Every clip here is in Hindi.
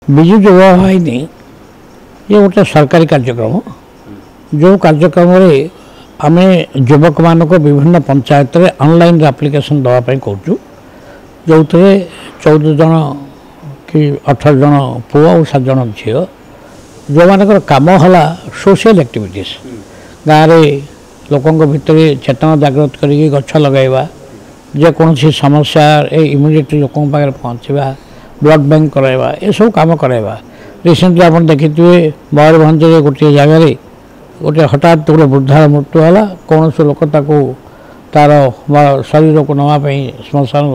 विजु युवा वाहिनी ये गोटे सरकारी कार्यक्रम जो कार्यक्रम आम युवक मान विभिन्न पंचायत रे ऑनलाइन एप्लिकेशन दवापाई कहूँ जो 14 जन कि 18 जन पुआ और 7 जन झी जो मान कम है सोशल एक्टिविटीज गाँव में लोकों भितर चेतना जागृत करी गछ लगेगा जेकोसी समस्या इमिडिएटली लोकों पाखे पहुँचवा ब्लड बैंक कराइबा ये सब काम कराइबा रिसेंटली आप देखिए मयूरभंज गोटे जगार गोटे हठात गोटे वृद्धार मृत्यु है कौन से लोक तार शरीर को नापी श्मशान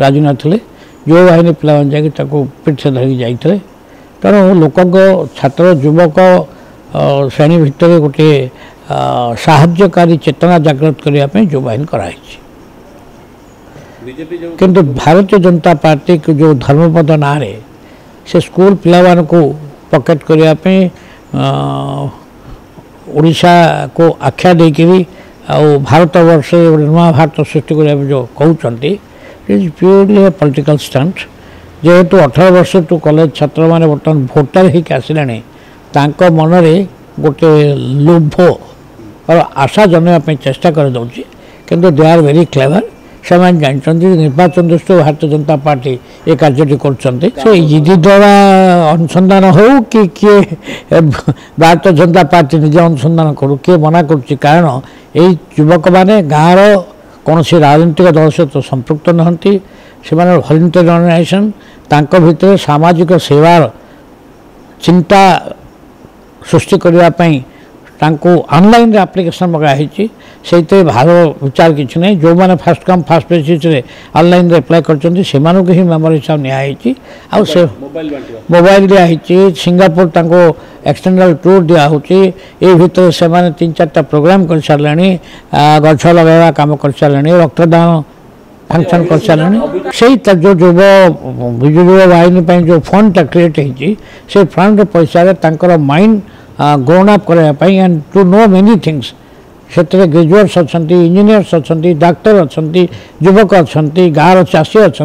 राजी नथिले जो बाहिनी पिला जाकि पिठ से धरिकी जाते तेणु लोक छात्र युवक श्रेणी भितर गोटे साहाय्यकारी चेतना जागृत करने जो बाहिनी कराई किंतु भारतीय जनता पार्टी को जो धर्मपद ना से स्कूल पिला को पकेट करने ओडिशा को आख्या देकरी भारत वर्ष नुआ भारत सृष्टि करने जो कहते इज प्योरली पॉलिटिकल स्टंट जेहेतु 18 वर्ष टू कॉलेज छात्र मैंने बर्तमान भोटर होकर आसिले मनरे गोटे लोभ और आशा जनवाई चेष्टा कर दौर किंतु दे आर वेरी क्लेवर से जानते निर्वाचन दृष्टि भारतीय जनता पार्टी ये कार्य कर द्वारा अनुसंधान हो कि किए भारतीय जनता पार्टी निजे अनुसंधान करू किए मना कर कारण ये युवक मैंने गाँव कौन सी राजनीतिक दल सहित संपृक्त नहंती से वॉलंटियर ऑर्गेनाइजेशन तांको भितर सामाजिक सेवार चिंता सृष्टि करने ऑनलाइन एप्लिकेशन मगाही से भार विचार किसी नहीं जो मैंने fast come fast basis online apply कर ही मेम्बर हिसाब नियाई से मोबाइल दिखाई सिंगापुर तांको एक्सटेंडल टूर दिखाई ये भितर से 3-4टा प्रोग्राम कर सारे गछ लगे कम कर सारे रक्तदान फंक्शन कर सारे से जो युव विजु युवा वाहिनी जो फंडटा क्रिएट हो फंड पैसा माइंड ग्रोन अप करने and to know many things से ग्रेजुएट्स अच्छा इंजीनियर्स अच्छा डाक्टर अच्छा युवक अच्छा गाँव चाषी अच्छा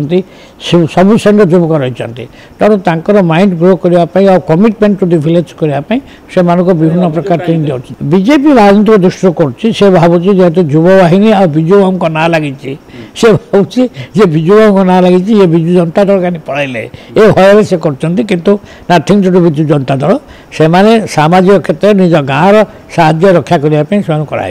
सब श्रेणी युवक रही तेणु माइंड ग्रो करने कमिटमेंट टू द विलेज करने से विभिन्न प्रकार ट्रेनिंग दिखाई बीजेपी राजनीतिक दृष्टि कर भावुँ जेहेतु युव वाहिनी आ बिजु बाबू ना लगी से भावुँ बिजु बाबू ना लगी ये बिजु जनता दल कहीं पड़े ये भय से किंतु nothing to do Biju Janata Dal से सामाजिक क्षेत्र निज गाँव साहाय्य रक्षा करने